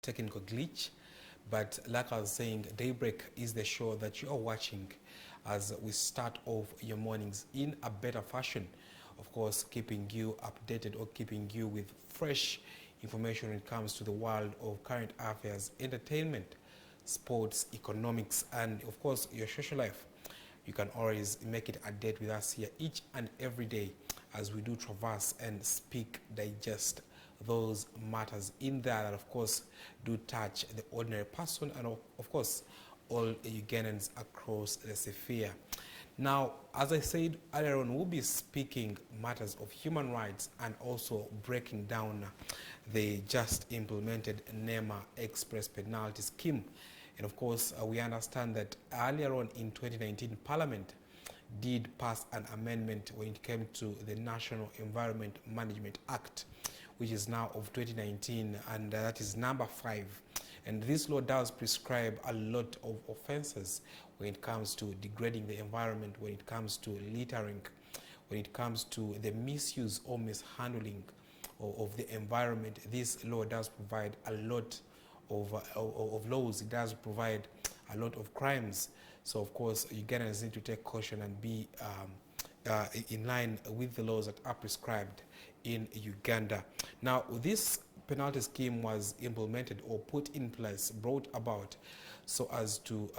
technical glitch. But like I was saying, Daybreak is the show that you are watching as we start off your mornings in a better fashion. Of course, keeping you updated or keeping you with fresh information when it comes to the world of current affairs, entertainment, sports, economics, and of course, your social life. You can always make it a date with us here each and every day as we do traverse and speak, digest those matters in there that of course do touch the ordinary person and of course all Ugandans across the sphere. Now, as I said earlier on, we'll be speaking matters of human rights and also breaking down the just implemented NEMA Express penalty scheme. And of course, we understand that earlier on in 2019, Parliament did pass an amendment when it came to the National Environment Management Act, which is now of 2019, and that is number 5. And this law does prescribe a lot of offenses when it comes to degrading the environment, when it comes to littering, when it comes to the misuse or mishandling of the environment. This law does provide a lot of laws. It does provide a lot of crimes. So of course, Ugandans need to take caution and be in line with the laws that are prescribed in Uganda. Now, this penalty scheme was implemented or put in place, brought about so as to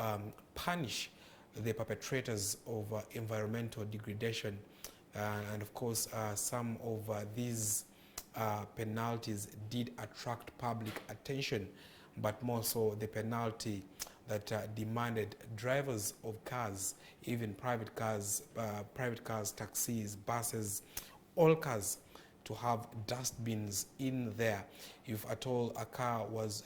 punish the perpetrators of environmental degradation. And of course, some of these penalties did attract public attention, but more so the penalty that demanded drivers of cars, even private cars, taxis, buses, all cars, to have dustbins in there. If at all a car was,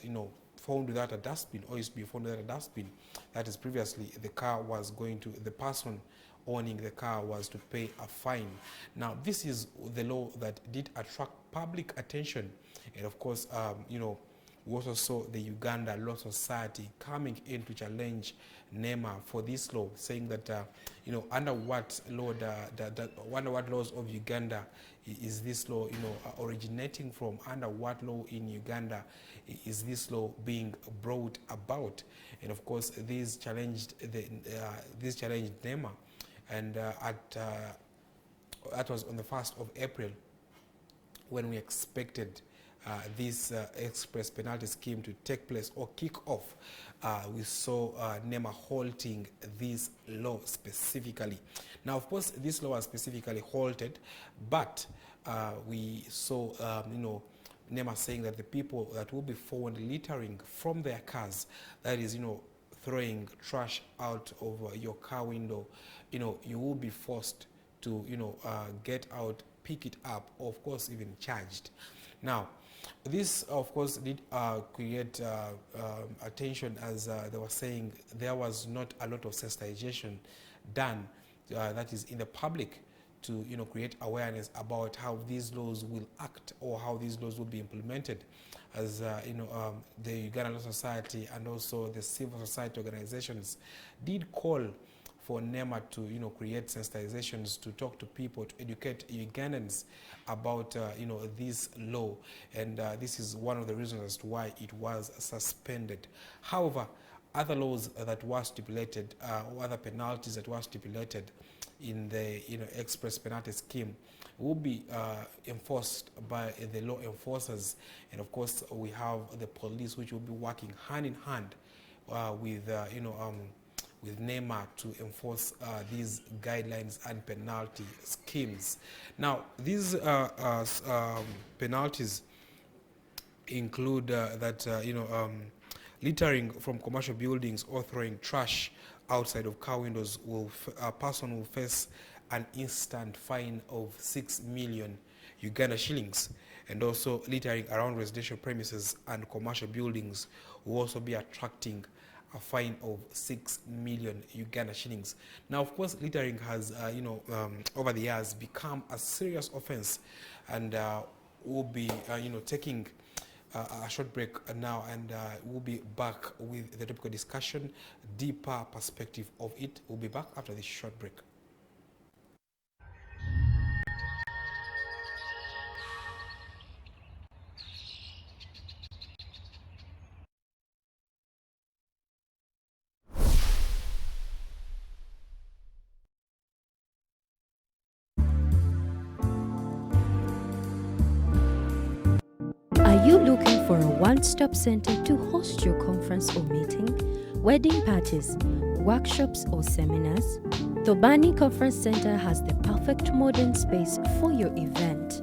found without a dustbin, or used to be found without a dustbin, that is previously the car was going to, the person owning the car was to pay a fine. Now, this is the law that did attract public attention, and of course, we also saw the Uganda Law Society coming in to challenge NEMA for this law, saying that, under what law, under what laws of Uganda is this law, originating from? Under what law in Uganda is this law being brought about? And of course, these challenged NEMA, and that was on the 1st of April when we expected this express penalty scheme to take place or kick off. We saw NEMA halting this law specifically. Now, of course, this law was specifically halted, but we saw, NEMA saying that the people that will be found littering from their cars, that is, throwing trash out of your car window, you will be forced to, get out, pick it up, or of course, even charged. Now, this, of course, did create attention, as they were saying there was not a lot of sensitization done, that is in the public, to create awareness about how these laws will act or how these laws will be implemented. As the Uganda Law Society and also the civil society organizations did call for NEMA to create sensitizations, to talk to people, to educate Ugandans about this law, and this is one of the reasons as to why it was suspended. However, other laws that were stipulated, or other penalties that were stipulated in the express penalty scheme, will be enforced by the law enforcers, and of course we have the police, which will be working hand in hand with NEMA to enforce these guidelines and penalty schemes. Now, these penalties include littering from commercial buildings or throwing trash outside of car windows. A person will face an instant fine of 6 million Uganda shillings, and also littering around residential premises and commercial buildings will also be attracting a fine of 6 million Uganda shillings. Now, of course, littering has, over the years become a serious offense, and we'll be, taking a short break now, and we'll be back with the topical discussion, deeper perspective of it. We'll be back after this short break. you looking for a one-stop center to host your conference or meeting, wedding parties, workshops or seminars? Tobani Conference Center has the perfect modern space for your event.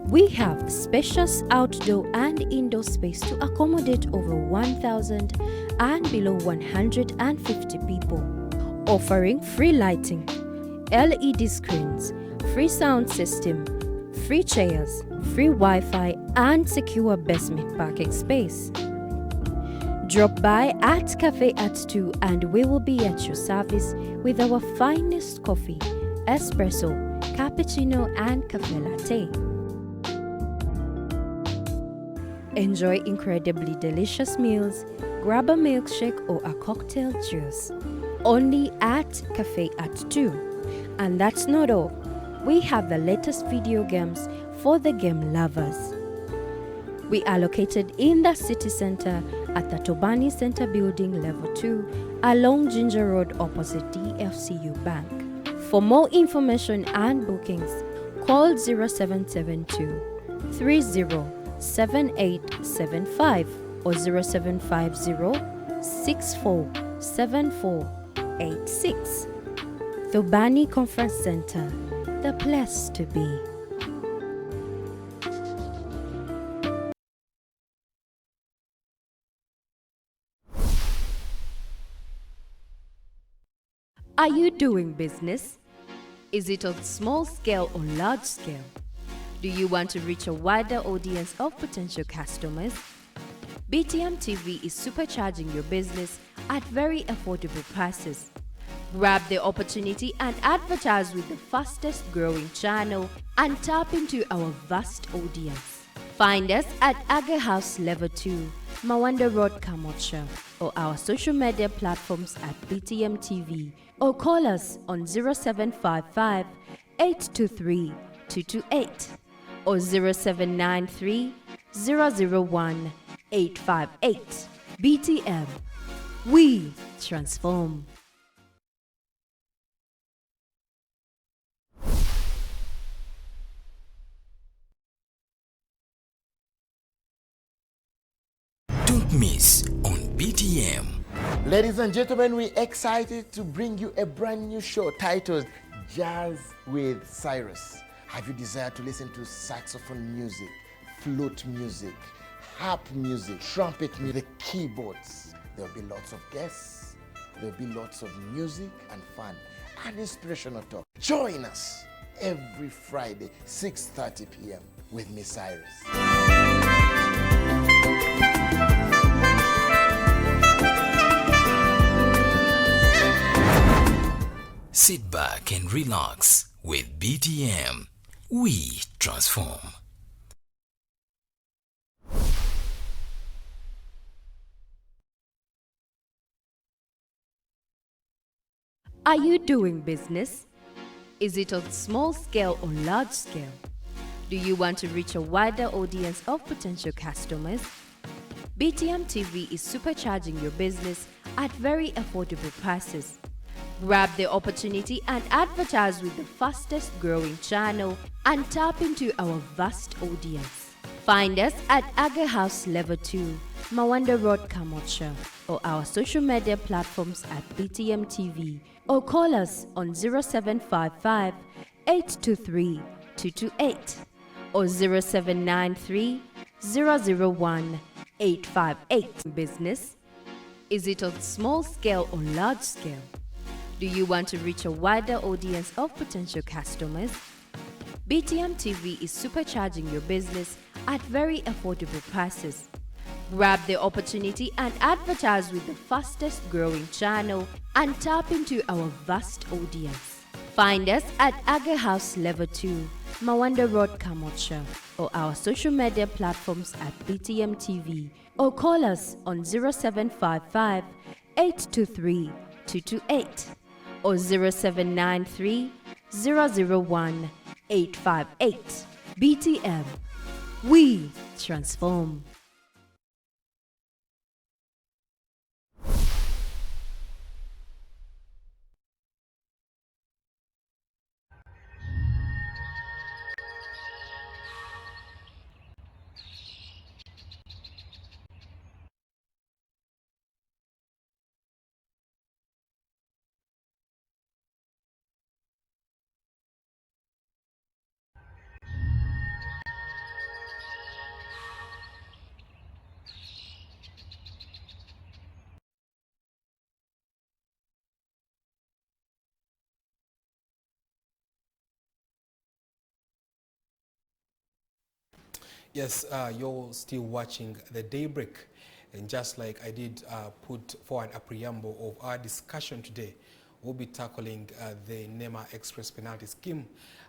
We have spacious outdoor and indoor space to accommodate over 1,000 and below 150 people, offering free lighting, LED screens, free sound system, free chairs, free Wi-Fi, and secure basement parking space. Drop by at Cafe at 2 and we will be at your service with our finest coffee, espresso, cappuccino, and cafe latte. Enjoy incredibly delicious meals, grab a milkshake or a cocktail juice. Only at Cafe at 2. And that's not all. We have the latest video games for the game lovers. We are located in the city center at the Tobani Center Building Level 2 along Ginger Road opposite DFCU Bank. For more information and bookings, call 0772 307875 or 0750 647486. Tobani Conference Center, the place to be. Are you doing business? Is it on small scale or large scale? Do you want to reach a wider audience of potential customers? BTM TV is supercharging your business at very affordable prices. Grab the opportunity and advertise with the fastest growing channel and tap into our vast audience. Find us at Aga House Level 2, Mawanda Road, Kamocha, or our social media platforms at BTM TV, or call us on 0755 823 228 or 0793 001 858. BTM, we transform. Don't miss on BTM. Ladies and gentlemen, we're excited to bring you a brand new show titled Jazz with Cyrus. Have you desired to listen to saxophone music, flute music, harp music, trumpet music, keyboards? There'll be lots of guests, there'll be lots of music and fun and inspirational talk. Join us every Friday, 6:30 p.m. with Miss Cyrus. Sit back and relax with BTM. We transform. Are you doing business? Is it on small scale or large scale? Do you want to reach a wider audience of potential customers? BTM TV is supercharging your business at very affordable prices. Grab the opportunity and advertise with the fastest growing channel and tap into our vast audience. Find us at Aga House Level 2, Mawanda Road, Kamocha, or our social media platforms at BTM TV, or call us on 0755 823 228 or 0793 001 858. Business? Is it on small scale or large scale? Do you want to reach a wider audience of potential customers? BTM TV is supercharging your business at very affordable prices. Grab the opportunity and advertise with the fastest growing channel and tap into our vast audience. Find us at Aga House Level 2, Mawanda Road, Kamocha, or our social media platforms at BTM TV, or call us on 0755 823 228 or 0793 001 858. BTM, we transform. Yes, you're still watching the Daybreak, and just like I did put forward a preamble of our discussion today, we'll be tackling the NEMA Express penalty scheme,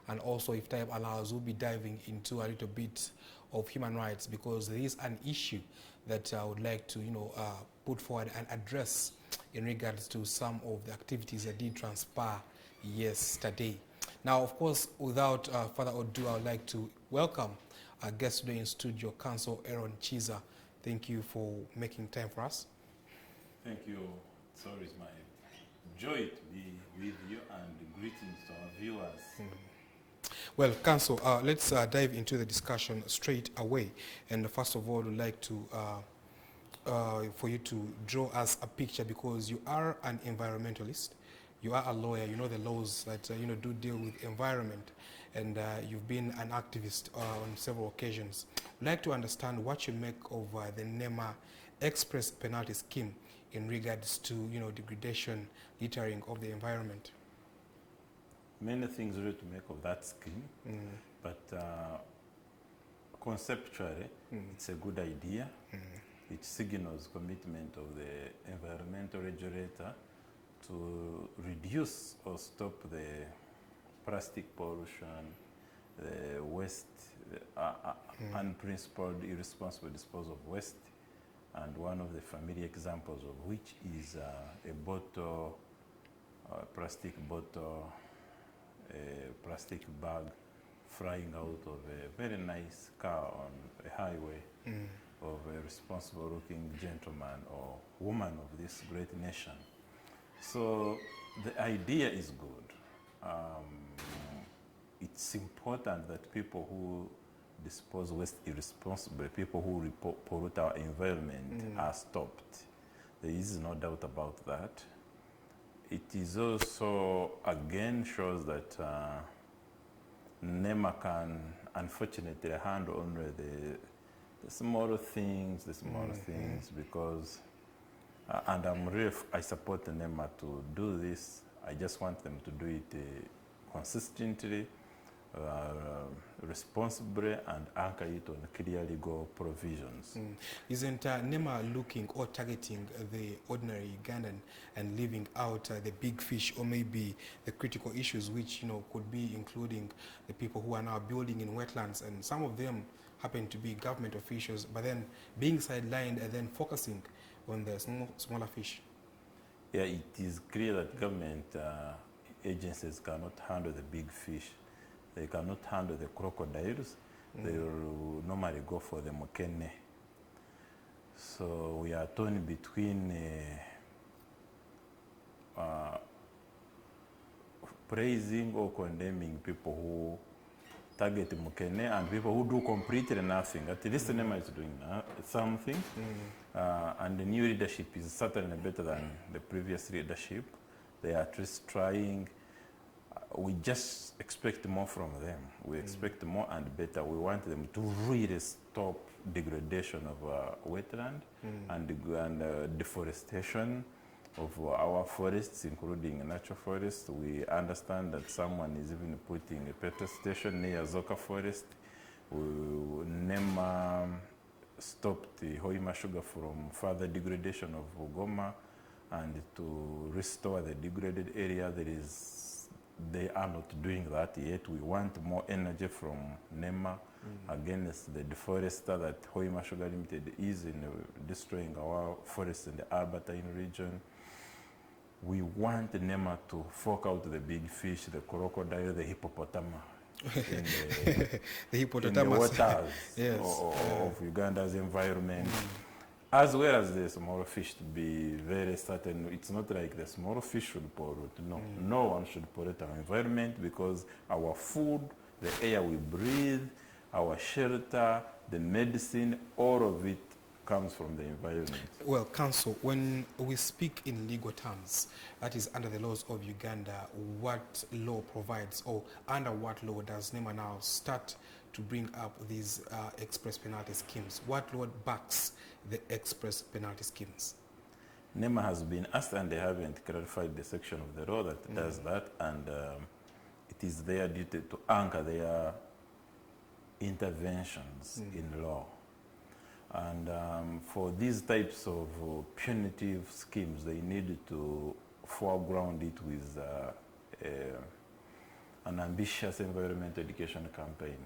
and also, if time allows, we'll be diving into a little bit of human rights, because there is an issue that I would like to, put forward and address in regards to some of the activities that did transpire yesterday. Now, of course, without further ado, I would like to welcome our guest today in studio, Council Aaron Chiza. Thank you for making time for us. Thank you. It's always my joy to be with you, and greetings to our viewers. Well, Council, let's dive into the discussion straight away. And first of all, we'd like to for you to draw us a picture, because you are an environmentalist, you are a lawyer, you know the laws that do deal with environment, and you've been an activist on several occasions. I'd like to understand what you make of the NEMA Express penalty scheme in regards to degradation, littering of the environment. Many things really to make of that scheme, but conceptually, it's a good idea. It signals commitment of the environmental regulator to reduce or stop the plastic pollution, the waste, unprincipled, irresponsible disposal of waste, and one of the familiar examples of which is a bottle, plastic bottle, a plastic bag flying out of a very nice car on a highway of a responsible looking gentleman or woman of this great nation. So the idea is good. It's important that people who dispose waste irresponsibly, people who pollute our environment, are stopped. There is no doubt about that. It is also, again, shows that NEMA can unfortunately handle only the smaller things, because, and I support the NEMA to do this. I just want them to do it consistently, responsibly, and anchor it on clear legal provisions. Isn't NEMA looking or targeting the ordinary Ugandan and leaving out the big fish, or maybe the critical issues, which could be including the people who are now building in wetlands, and some of them happen to be government officials, but then being sidelined and then focusing on the smaller fish? Yeah, it is clear that government agencies cannot handle the big fish. They cannot handle the crocodiles. They will normally go for the mukene. So we are torn between praising or condemning people who target mukene and people who do completely nothing. At least the NEMA is doing something, and the new leadership is certainly better than the previous leadership. They are at least trying. We just expect more from them. We expect more and better. We want them to really stop degradation of wetland and deforestation of our forests, including natural forests. We understand that someone is even putting a petrol station near Zoka Forest. NEMA stopped the Hoima sugar from further degradation of Goma, and to restore the degraded area. They are not doing that yet. We want more energy from NEMA against the deforester that Hoima Sugar Limited is in destroying our forests in the Albertine region. We want NEMA to fork out the big fish, the crocodile, the hippopotamus, the hippopotamus in the waters yes. of Uganda's environment. As well as the small fish, to be very certain. It's not like the small fish should pollute. No, no one should pollute our environment, because our food, the air we breathe, our shelter, the medicine, all of it comes from the environment. Well, Council, when we speak in legal terms, that is under the laws of Uganda, what law provides, or under what law does NEMA now start to bring up these express penalty schemes? What law backs the express penalty schemes? NEMA has been asked, and they haven't clarified the section of the law that does that, and it is their duty to anchor their interventions in law. And for these types of punitive schemes, they need to foreground it with an ambitious environmental education campaign.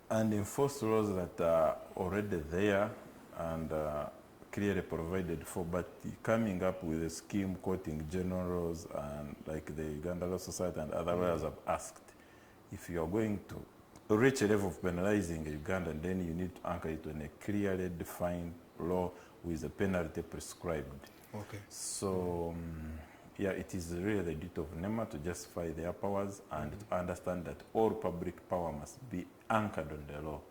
And enforce laws that are already there and clearly provided for, but coming up with a scheme quoting general laws and like the Uganda Law Society and other lawyers have asked, if you are going to reach a level of penalizing Uganda, then you need to anchor it on a clearly defined law with a penalty prescribed. Okay. So, yeah, it is really the duty of NEMA to justify their powers and to understand that all public power must be anchored on the law.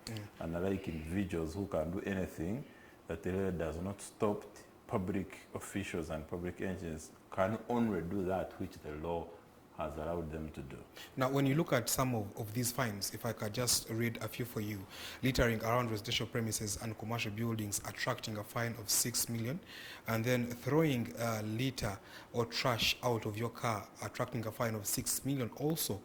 And unlike individuals who can do anything, that the law does not stop, public officials and public agents can only do that which the law has allowed them to do. Now, when you look at some of these fines, if I could just read a few for you: littering around residential premises and commercial buildings, attracting a fine of 6 million, and then throwing litter or trash out of your car, attracting a fine of 6 million also.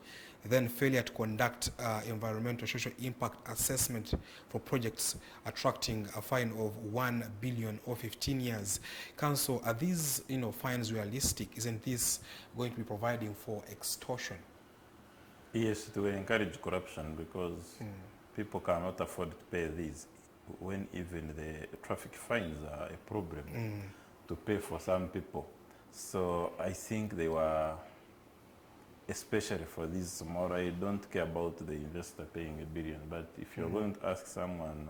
Then failure to conduct environmental social impact assessment for projects, attracting a fine of 1 billion or 15 years. Council, are these fines realistic? Isn't this going to be providing for extortion? Yes, to encourage corruption, because people cannot afford to pay these, when even the traffic fines are a problem to pay for some people. So I think they were, especially for this small, I don't care about the investor paying $1 billion, but if you're going to ask someone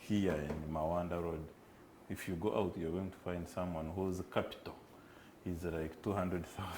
here in Mawanda Road, if you go out, you're going to find someone whose capital is like 200,000.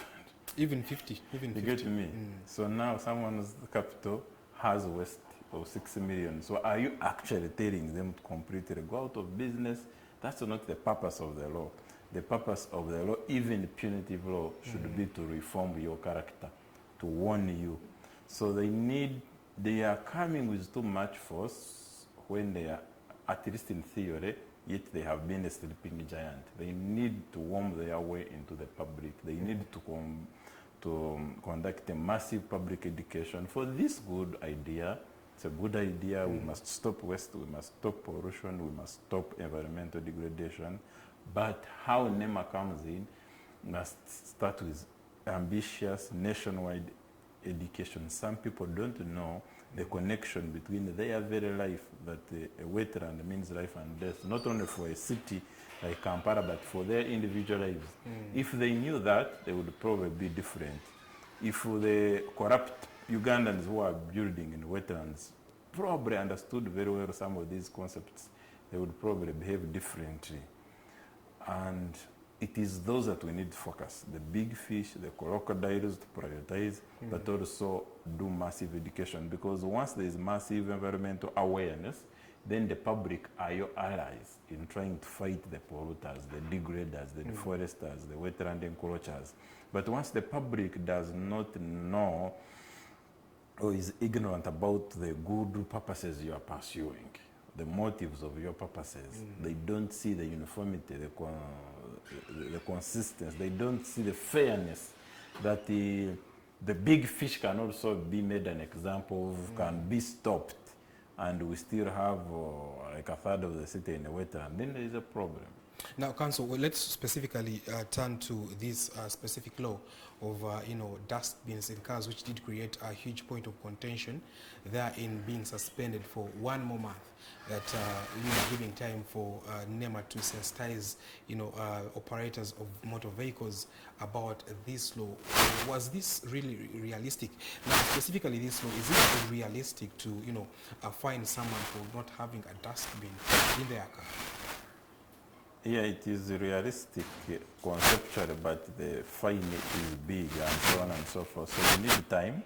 Even 50, even 50. You get me? So now someone's capital has waste of 6 million. So are you actually telling them to completely go out of business? That's not the purpose of the law. The purpose of the law, even punitive law, should be to reform your character, to warn you. So they are coming with too much force when they are, at least in theory, yet they have been a sleeping giant. They need to worm their way into the public. They need to conduct a massive public education for this good idea. It's a good idea. We must stop waste, we must stop pollution, we must stop environmental degradation. But how NEMA comes in must start with ambitious nationwide education. Some people don't know the connection between their very life, that a wetland means life and death, not only for a city like Kampala, but for their individual lives. If they knew that, they would probably be different. If the corrupt Ugandans who are building in wetlands probably understood very well some of these concepts, they would probably behave differently. And it is those that we need to focus, the big fish, the crocodiles, to prioritize, but also do massive education, because once there is massive environmental awareness, then the public are your allies in trying to fight the polluters, the degraders, the deforesters, the wetland encroachers. But once the public does not know or is ignorant about the good purposes you are pursuing, the motives of your purposes, they don't see the uniformity, the consistency, they don't see the fairness that the big fish can also be made an example of, can be stopped, and we still have like a third of the city in the wetland, then there is a problem. Now, Council, well, let's specifically turn to this specific law of, dustbins in cars, which did create a huge point of contention there in being suspended for 1 more month, that giving time for NEMA to sensitize, operators of motor vehicles about this law. Was this really realistic? Now, specifically this law, is it realistic to, fine someone for not having a dustbin in their car? Yeah, it is realistic conceptually, but the fine is big and so on and so forth. So you need time.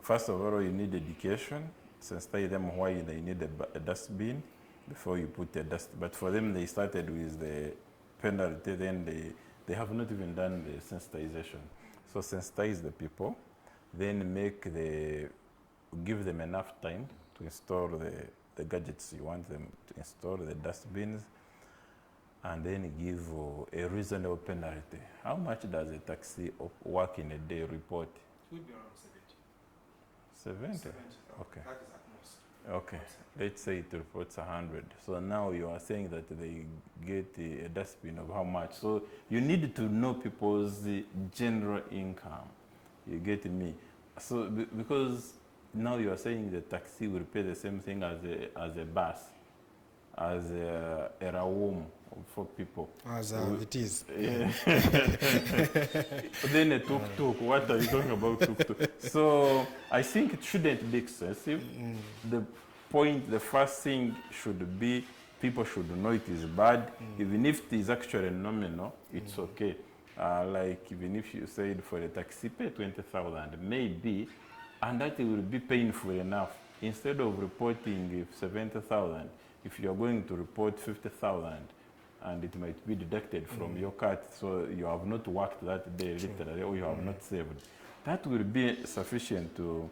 First of all, you need education. Sensitize them why they need a dustbin before you put a dust. But for them, they started with the penalty, then they have not even done the sensitization. So sensitize the people, then give them enough time to install the gadgets you want them to install, the dustbins, and then give a reasonable penalty. How much does a taxi work in a day report? It would be around 70. Okay. That is at most. Okay. Let's say it reports 100. So now you are saying that they get a dustbin of how much. So you need to know people's general income. You get me? So because now you are saying the taxi will pay the same thing as a bus, as a room for people. As it is. Yeah. Then a tuk-tuk. What are you talking about tuk-tuk? So I think it shouldn't be excessive. The first thing should be people should know it is bad. Even if it is actually nominal, it's okay. Like even if you said for a taxi pay 20,000, maybe, and that will be painful enough. Instead of reporting 70,000, if you are going to report 50,000, and it might be deducted from your cut, so you have not worked that day literally, or you have not saved. That will be sufficient to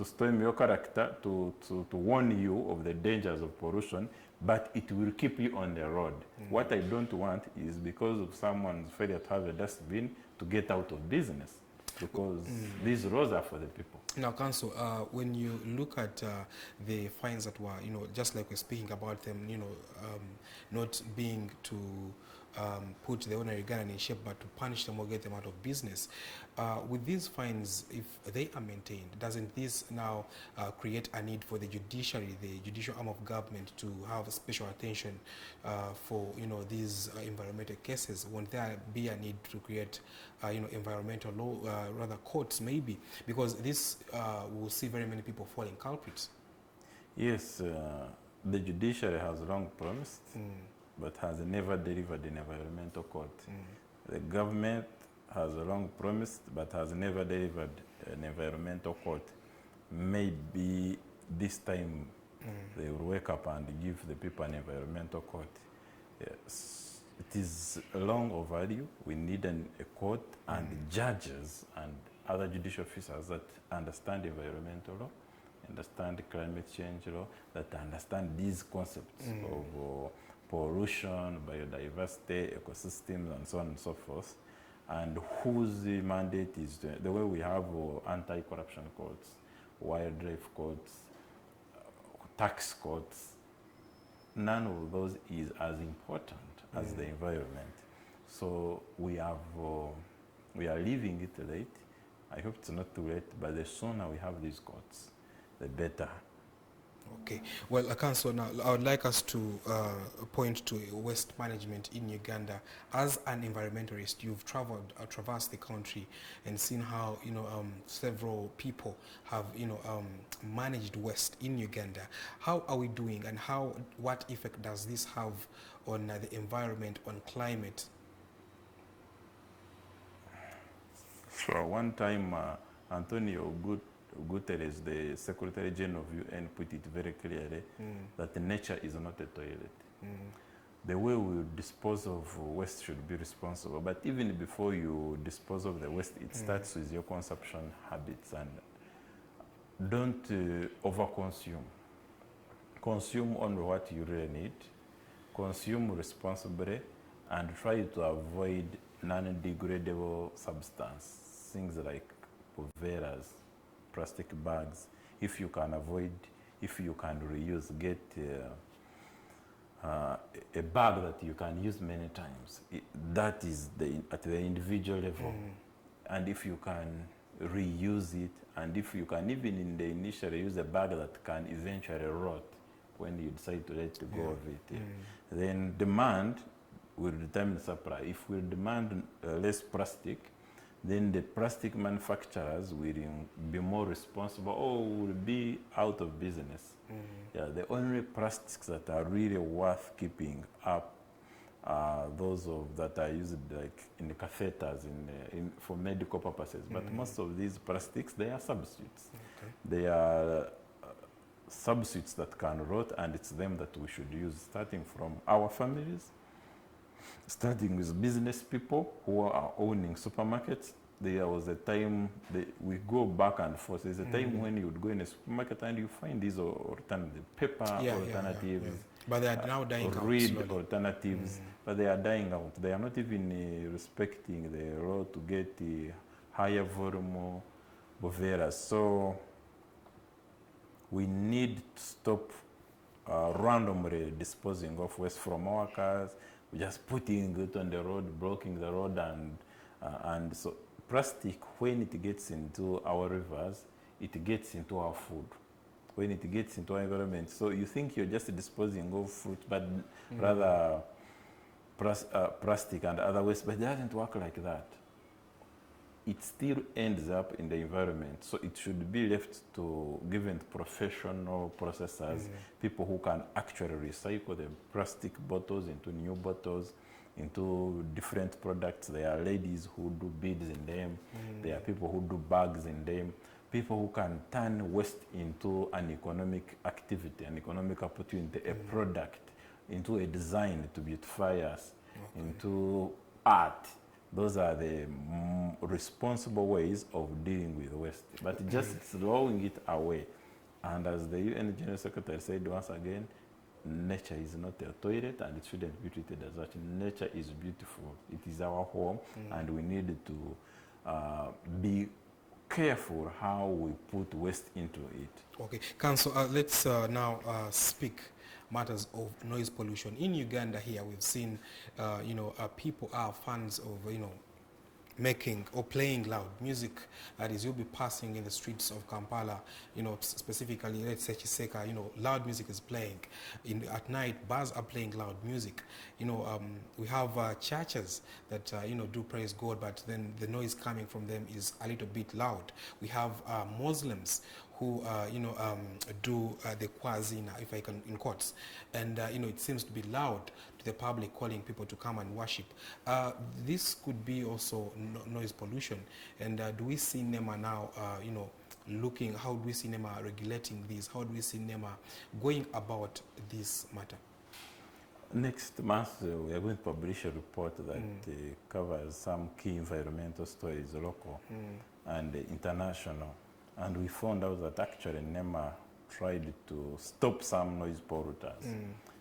storm your character, to warn you of the dangers of pollution, but it will keep you on the road. What I don't want is because of someone's failure to have a dustbin to get out of business, because these roads are for the people. Now, Council, when you look at the fines that were, just like we're speaking about them, not being to put the ordinary Ghana in shape, but to punish them or get them out of business. With these fines, if they are maintained, doesn't this now create a need for the judiciary, the judicial arm of government, to have special attention for these environmental cases? Won't there be a need to create environmental law, rather courts maybe, because this will see very many people falling culprits? Yes, the judiciary has long promised, but has never delivered an environmental court. The government has long promised, but has never delivered an environmental court. Maybe this time they will wake up and give the people an environmental court. Yes. It is long overdue. We need a court and judges and other judicial officers that understand environmental law, understand climate change law, that understand these concepts of pollution, biodiversity, ecosystems, and so on and so forth, and whose mandate is the way we have anti-corruption courts, wildlife courts, tax courts. None of those is as important as the environment. So we are leaving it late. I hope it's not too late, but the sooner we have these courts, the better. Okay. Well, Council, now I would like us to point to waste management in Uganda. As an environmentalist, you've traversed the country and seen how several people have managed waste in Uganda. How are we doing, and what effect does this have on the environment, on climate? So one time, Antonio Guterres, the Secretary General of UN, put it very clearly that nature is not a toilet. The way we dispose of waste should be responsible. But even before you dispose of the waste, it starts with your consumption habits. And don't overconsume. Consume only what you really need. Consume responsibly, and try to avoid non-degradable substance, things like poveras, plastic bags. If you can avoid, if you can reuse, get a bag that you can use many times. That is at the individual level. And if you can reuse it, and if you can even in the initial use a bag that can eventually rot when you decide to let go of it, then demand will determine supply. If we demand less plastic, then the plastic manufacturers will be more responsible or will be out of business. Yeah, the only plastics that are really worth keeping up are those that are used like in the catheters for medical purposes. But most of these plastics, they are substitutes. They are substitutes that can rot, and it's them that we should use, starting from our families, starting with business people who are owning supermarkets. There was a time we go back and forth. There's a time when you would go in a supermarket and you find these alternative paper alternatives. But they are now dying out reed slowly. alternatives, but they are dying out. They are not even respecting the law to get the higher volume boveras. So We need to stop randomly disposing of waste from our cars, just putting it on the road, blocking the road, and so plastic, when it gets into our rivers, it gets into our food. When it gets into our environment, so you think you're just disposing of fruit, but rather plastic and other waste, but it doesn't work like that. It still ends up in the environment. So it should be left to given professional processors, people who can actually recycle the plastic bottles into new bottles, into different products. There are ladies who do beads in them. There are people who do bags in them. People who can turn waste into an economic activity, an economic opportunity, a product, into a design to beautify us, into art. Those are the responsible ways of dealing with waste, but just throwing it away. And as the UN General Secretary said once again, nature is not a toilet and it shouldn't be treated as such. Nature is beautiful. It is our home, and we need to be careful how we put waste into it. Okay, Council, let's now speak matters of noise pollution. In Uganda here, we've seen, people are fans of, making or playing loud music. That is, you'll be passing in the streets of Kampala, specifically, let's say Chiseka, loud music is playing. At night, bars are playing loud music. We have churches that, do praise God, but then the noise coming from them is a little bit loud. We have Muslims who, do the kwazina, if I can, in quotes. And, it seems to be loud to the public, calling people to come and worship. This could be also noise pollution. And do we see NEMA now, looking, how do we see NEMA regulating this? How do we see NEMA going about this matter? Next month, we are going to publish a report that covers some key environmental stories, local and international. And we found out that actually NEMA tried to stop some noise polluters.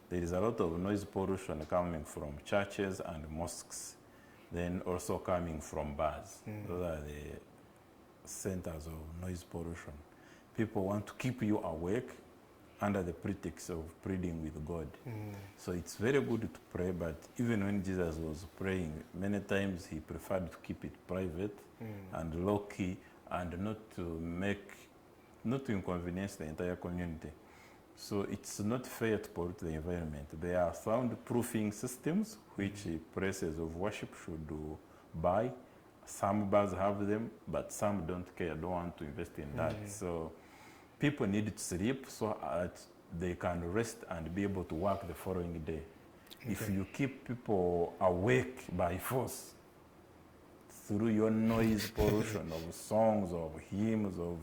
There is a lot of noise pollution coming from churches and mosques, then also coming from bars. Those are the centers of noise pollution. People want to keep you awake under the pretext of pleading with God. So it's very good to pray, but even when Jesus was praying, many times he preferred to keep it private and low-key, and not to inconvenience the entire community. So it's not fair to pollute the environment. There are soundproofing systems which places of worship should buy. Some bars have them, but some don't care, don't want to invest in that. So people need to sleep so that they can rest and be able to work the following day. If you keep people awake by force, through your noise pollution of songs, of hymns, of,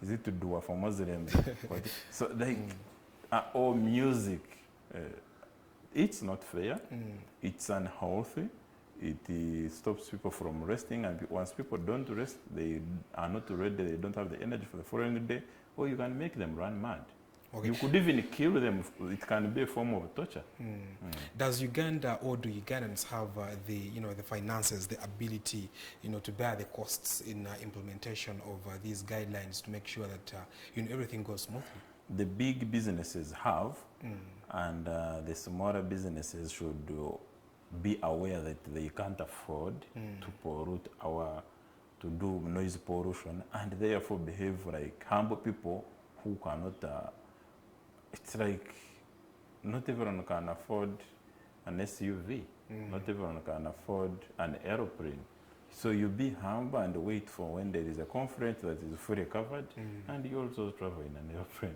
is it to do for Muslims? So like, or music, it's not fair, it's unhealthy, it stops people from resting, and once people don't rest, they are not ready, they don't have the energy for the following day, or you can make them run mad. You could even kill them. It can be a form of torture. Does Uganda, or do Ugandans have the finances, the ability, to bear the costs in implementation of these guidelines to make sure that everything goes smoothly? The big businesses have, and the smaller businesses should be aware that they can't afford to pollute to do noise pollution, and therefore behave like humble people who cannot. It's like not everyone can afford an SUV. Not everyone can afford an aeroplane. So you be humble and wait for when there is a conference that is fully covered, and you also travel in an airplane.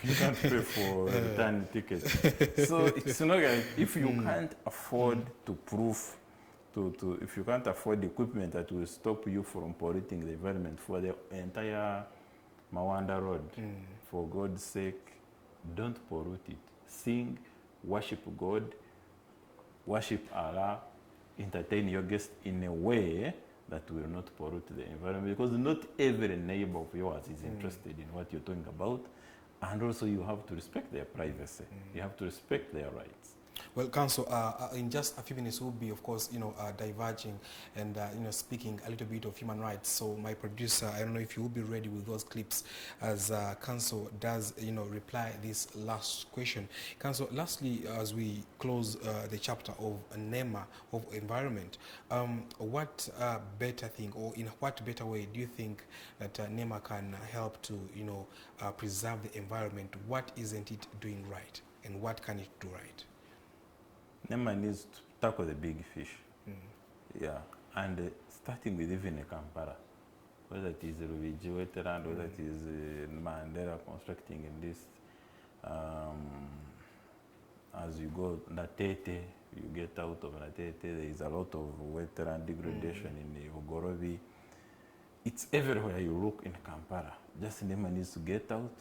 You can't pay for return tickets. So it's not like if you can't afford to prove, if you can't afford the equipment that will stop you from polluting the environment for the entire Mawanda Road, for God's sake, don't pollute it. Sing, worship God, worship Allah, entertain your guests in a way that will not pollute the environment, because not every neighbor of yours is interested in what you're talking about, and also you have to respect their privacy. You have to respect their rights. Well, Council, in just a few minutes, we'll be, of course, diverging and, speaking a little bit of human rights. So my producer, I don't know if you will be ready with those clips as Council does, reply this last question. Council, lastly, as we close the chapter of NEMA, of environment, what better thing, or in what better way do you think that NEMA can help to, preserve the environment? What isn't it doing right, and what can it do right? NEMA needs to tackle the big fish. Yeah, and starting with even a Kampala, whether it is Rubiji wetland, whether it is Mandela constructing in this, as you go Natete, you get out of Natete, there is a lot of wetland degradation in Ogorobi. It's everywhere you look in Kampala. Just NEMA needs to get out.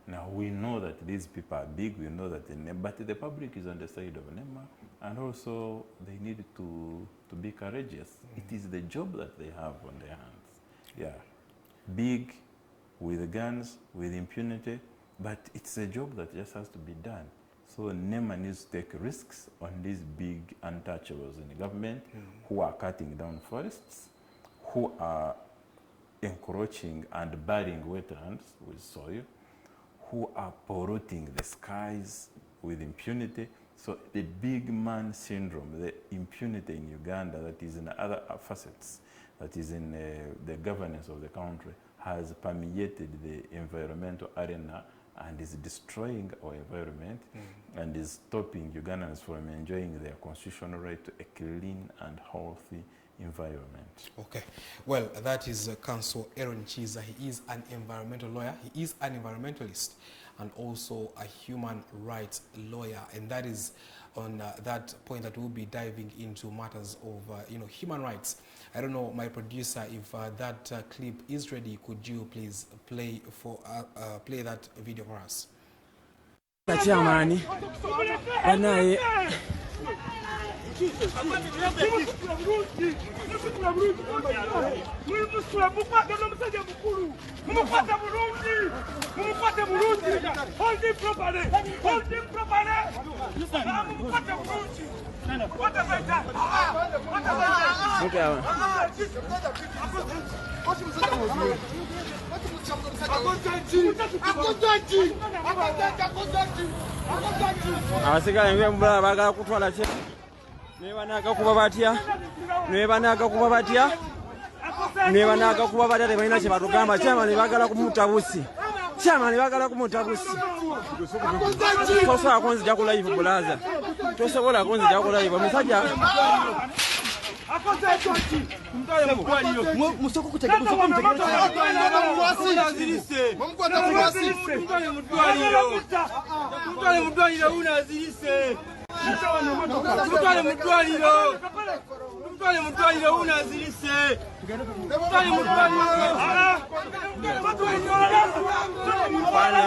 Now we know that these people are big, we know that but the public is on the side of NEMA, and also they need to be courageous. It is the job that they have on their hands. Yeah, big, with guns, with impunity, but it's a job that just has to be done. So NEMA needs to take risks on these big untouchables in the government who are cutting down forests, who are encroaching and burying wetlands with soil, who are polluting the skies with impunity. So the big man syndrome, the impunity in Uganda that is in other facets, that is in the governance of the country, has permeated the environmental arena and is destroying our environment and is stopping Ugandans from enjoying their constitutional right to a clean and healthy environment. Okay. Well, that is Council Aaron Chiza. He is an environmental lawyer. He is an environmentalist and also a human rights lawyer. And that is on that point that we'll be diving into matters of, human rights. I don't know, my producer, if that clip is ready, could you please play that video for us? Nebanaka kuba batya tebalina kye batugamba. Chairman bagala kumutabusi. Tosobola kunzija ku live bulaza. Tosobola kunzija ku live omusajja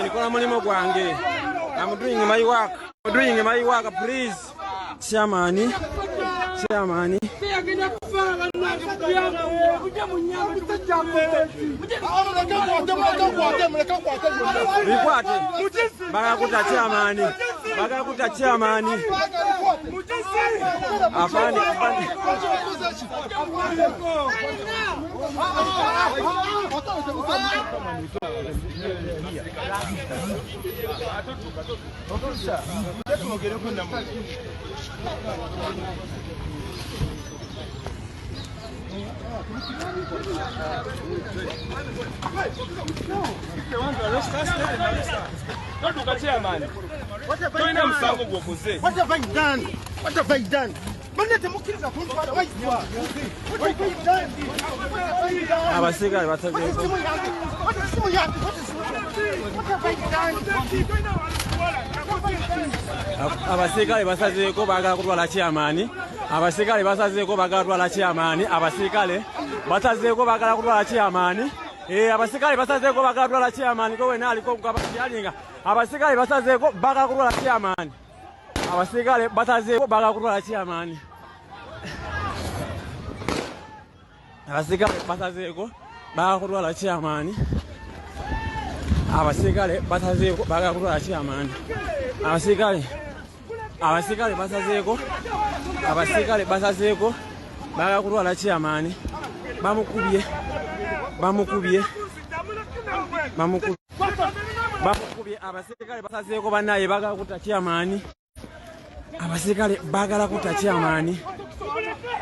nikola mulimu gwange. I'm doing my work. Please. Chairman. Bikwate. Bagakuta chairman. Afani. What have I done? Abasirikale basazeeko baagala kutwala chairman. Abasirikale basazeeko baagala kutwala chairman. Abasirikale basazeeko baagala kutwala chairman. Abasirikale basazeeko baagala kutwala chairman. Ko wena aliko kukabalinga. Abasirikale basazeeko baagala kutwala chairman. Abasirikale basazeeko baagala kutwala chairman. Abasirikale basazeeko baagala kutwala chairman. Abasirikale basazeeko baagala kutwala chairman. Abasirikale abasikale basazeeko baagala kutwala chairman bamukubye abasikale basazeeko bannaye baagala kutta chairman abasikale baagala kutta chairman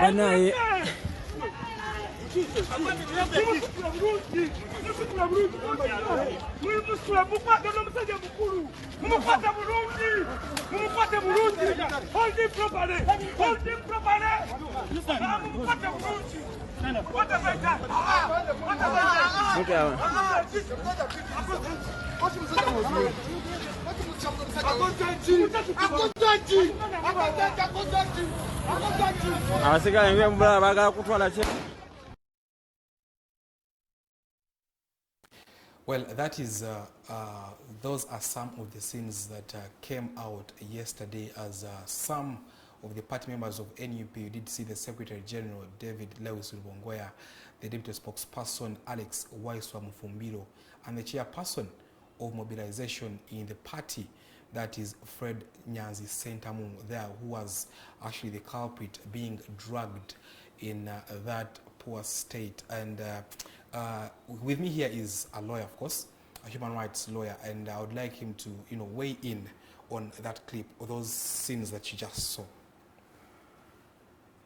bannaye abasikale ngembula baagala kutwala Well, that is, those are some of the scenes that came out yesterday as some of the party members of NUP. You did see the Secretary General, David Lewis Rubongoya, the Deputy Spokesperson, Alex Waiswa Mufumbiro, and the Chairperson of Mobilization in the party, that is Fred Nyanzi Sentamu there, who was actually the culprit being dragged in that poor state. And with me here is a lawyer, of course, a human rights lawyer, and I would like him to, weigh in on that clip or those scenes that you just saw.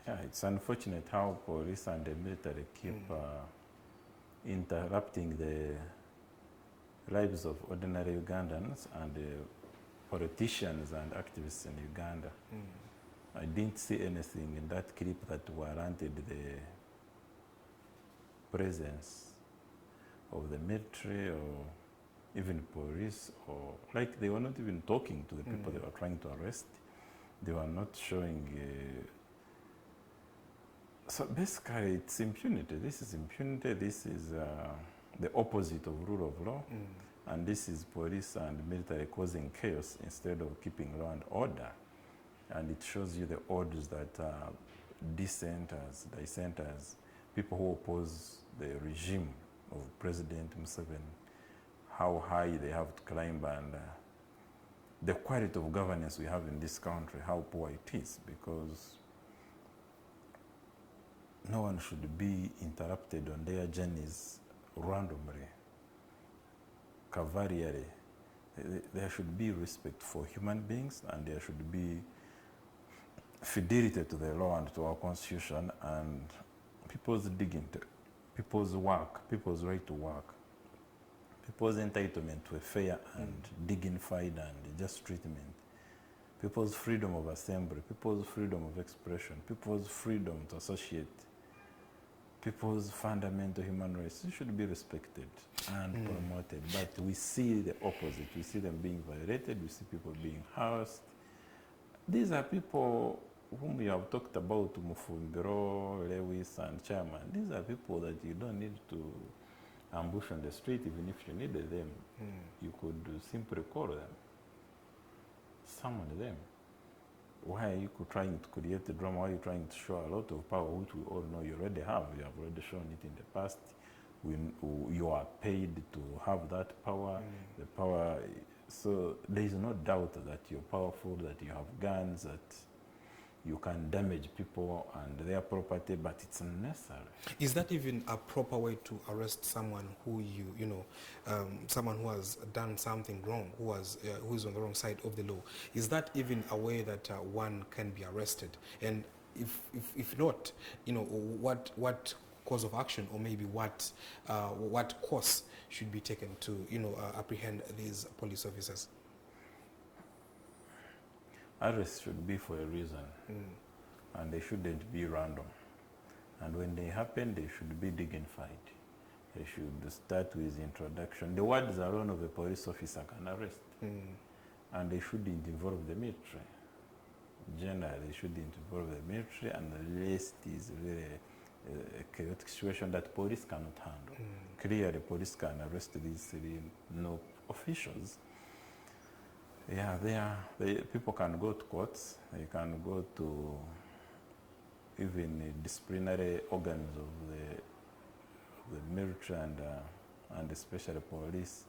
Yeah, it's unfortunate how police and the military keep interrupting the lives of ordinary Ugandans and politicians and activists in Uganda. I didn't see anything in that clip that warranted the presence of the military or even police, or like they were not even talking to the people they were trying to arrest. They were not showing. So basically, it's impunity. This is impunity. This is the opposite of rule of law. And this is police and military causing chaos instead of keeping law and order. And it shows you the odds that dissenters, people who oppose the regime of President Museveni, how high they have to climb, and the quality of governance we have in this country, how poor it is, because no one should be interrupted on their journeys randomly, cavalierly. There should be respect for human beings, and there should be fidelity to the law and to our constitution, and people's dignity, people's work, people's right to work, people's entitlement to a fair and dignified and just treatment, people's freedom of assembly, people's freedom of expression, people's freedom to associate, people's fundamental human rights should be respected and promoted. But we see the opposite. We see them being violated. We see people being harassed. These are people whom we have talked about, Mufumbiro, Lewis, and Chairman. These are people that you don't need to ambush on the street. Even if you needed them, you could simply call them, summon them. Why are you trying to create the drama? Why are you trying to show a lot of power, which we all know you already have? You have already shown it in the past. You are paid to have that power. The power. So there is no doubt that you're powerful, that you have guns, that you can damage people and their property, but it's unnecessary. Is that even a proper way to arrest someone who someone who has done something wrong, who is on the wrong side of the law? Is that even a way that one can be arrested? And if not, what course of action, or maybe what course should be taken to apprehend these police officers? Arrests should be for a reason, and they shouldn't be random. And when they happen, they should be dignified. They should start with introduction. The words alone of a police officer can arrest, and they shouldn't involve the military. Generally, they shouldn't involve the military, and the rest is really a chaotic situation that police cannot handle. Clearly, police can arrest these no officials. Yeah, people can go to courts. They can go to even the disciplinary organs of the military and especially police.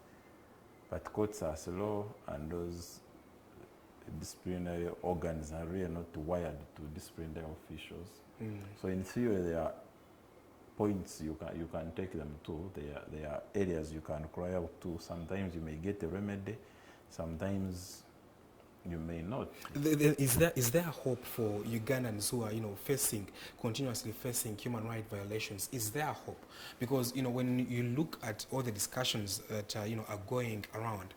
But courts are slow, and those disciplinary organs are really not wired to discipline their officials. So in theory, there are points you can take them to. There are areas you can cry out to. Sometimes you may get a remedy, sometimes you may not. Is there a hope for Ugandans who are continuously facing human rights violations? Is there a hope? Because when you look at all the discussions that are going around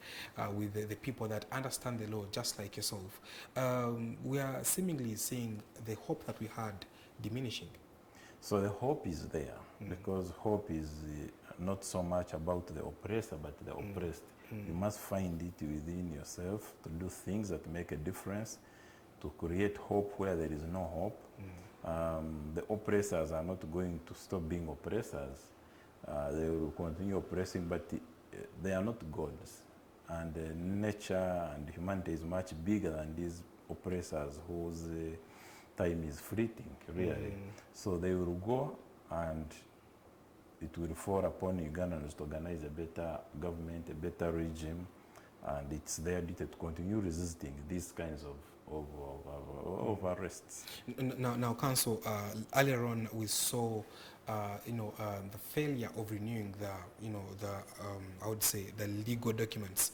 with the people that understand the law, just like yourself, we are seemingly seeing the hope that we had diminishing. So the hope is there, because hope is not so much about the oppressor, but the oppressed. You must find it within yourself to do things that make a difference, to create hope where there is no hope. The oppressors are not going to stop being oppressors. They will continue oppressing, but they are not gods. And nature and humanity is much bigger than these oppressors whose time is fleeting, really. So they will go, and it will fall upon Ugandans to organize a better government, a better regime, and it's their duty to continue resisting these kinds of arrests. Now, Council, earlier on we saw, the failure of renewing I would say the legal documents,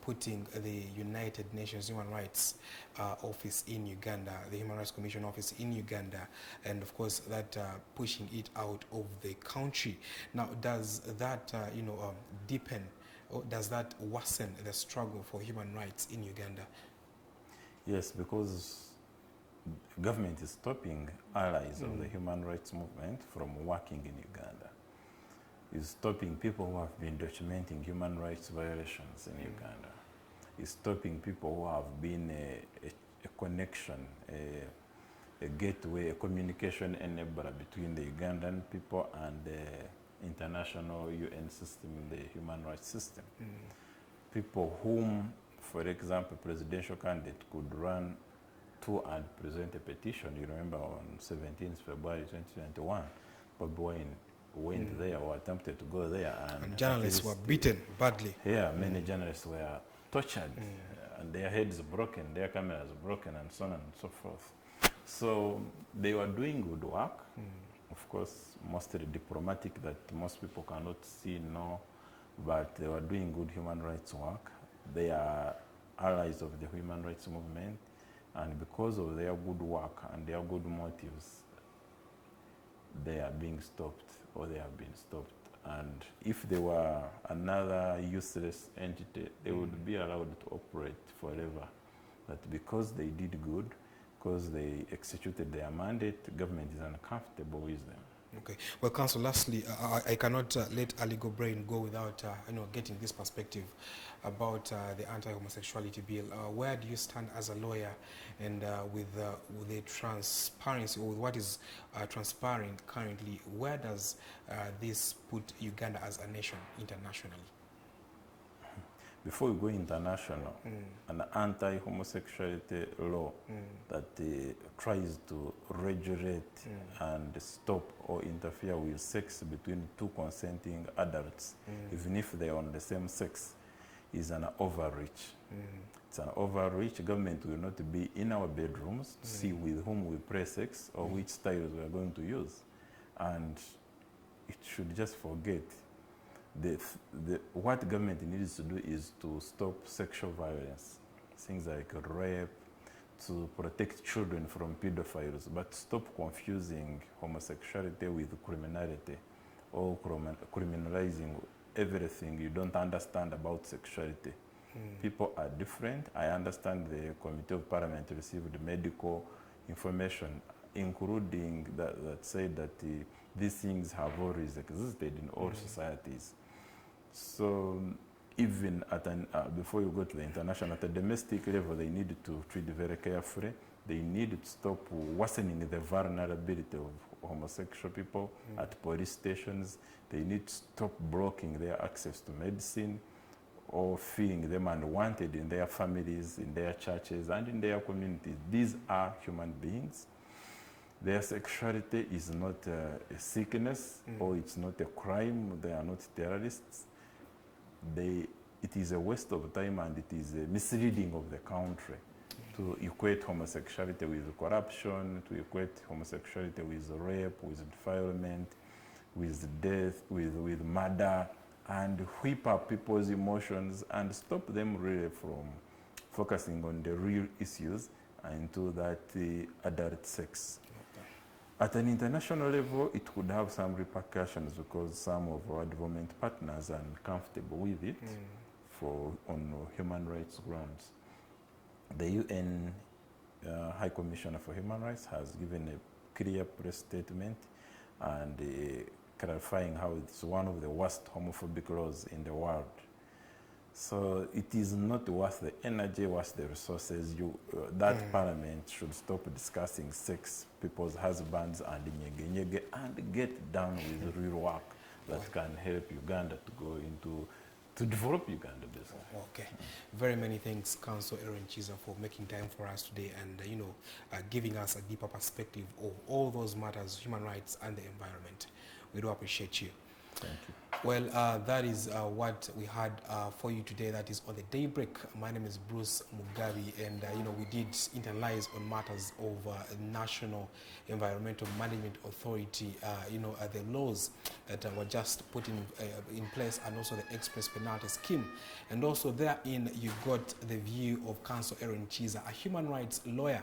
putting the United Nations Human Rights Office in Uganda, the Human Rights Commission office in Uganda, and of course that pushing it out of the country. Now, does that deepen, or does that worsen the struggle for human rights in Uganda? Yes, because government is stopping allies of the human rights movement from working in Uganda. Is stopping people who have been documenting human rights violations in Uganda. Is stopping people who have been a connection, a gateway, a communication enabler between the Ugandan people and the international UN system, the human rights system. People whom, for example, presidential candidate could run to and present a petition. You remember on 17th February 2021, Bobi Wine went there or attempted to go there. And journalists were beaten badly. Yeah, many journalists were tortured and their heads broken, their cameras broken, and so on and so forth. So they were doing good work, of course, mostly diplomatic, that most people cannot see, no, but they were doing good human rights work. They are allies of the human rights movement, and because of their good work and their good motives, they are being stopped, or they have been stopped. And if they were another useless entity, they would be allowed to operate forever. But because they did good, because they executed their mandate, the government is uncomfortable with them. Okay. Well, Council, lastly, I cannot let Ali Go Brain go without getting this perspective about the anti-homosexuality bill. Where do you stand as a lawyer, and with the transparency, or with what is transpiring currently, where does this put Uganda as a nation internationally? Before we go international, an anti-homosexuality law that tries to regulate and stop or interfere with sex between two consenting adults, even if they are on the same sex, is an overreach. It's an overreach. Government will not be in our bedrooms to see with whom we play sex or which styles we are going to use. And it should just forget. What government needs to do is to stop sexual violence, things like rape, to protect children from pedophiles, but stop confusing homosexuality with criminality, or criminalizing everything you don't understand about sexuality. People are different. I understand the Committee of Parliament received medical information, including that said that these things have always existed in all societies. So even at before you go to the international, at the domestic level, they need to treat very carefully. They need to stop worsening the vulnerability of homosexual people at police stations. They need to stop blocking their access to medicine, or feeling them unwanted in their families, in their churches, and in their communities. These are human beings. Their sexuality is not a sickness, or it's not a crime. They are not terrorists. They it is a waste of time and it is a misleading of the country to equate homosexuality with corruption, to equate homosexuality with rape, with defilement, with death, with murder, and whip up people's emotions and stop them really from focusing on the real issues into that adult sex. At an international level, it could have some repercussions because some of our development partners are uncomfortable with it on human rights grounds. The UN High Commissioner for Human Rights has given a clear press statement and clarifying how it's one of the worst homophobic laws in the world. So it is not worth the energy, worth the resources. That parliament should stop discussing sex, people's husbands and nyege and get down with real work that can help Uganda to go into, to develop Uganda business. Okay. Very many thanks, Council Aaron Chiza, for making time for us today and, giving us a deeper perspective of all those matters, human rights and the environment. We do appreciate you. Thank you. Well, that is what we had for you today. That is on the Daybreak. My name is Bruce Mugabi, and we did internalize on matters of National Environmental Management Authority. The laws that were just put in place, and also the express penalty scheme. And also therein, you got the view of Council Aaron Chiza, a human rights lawyer,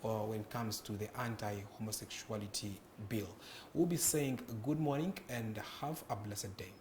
when it comes to the anti-homosexuality bill. We'll be saying good morning and have a blessed day.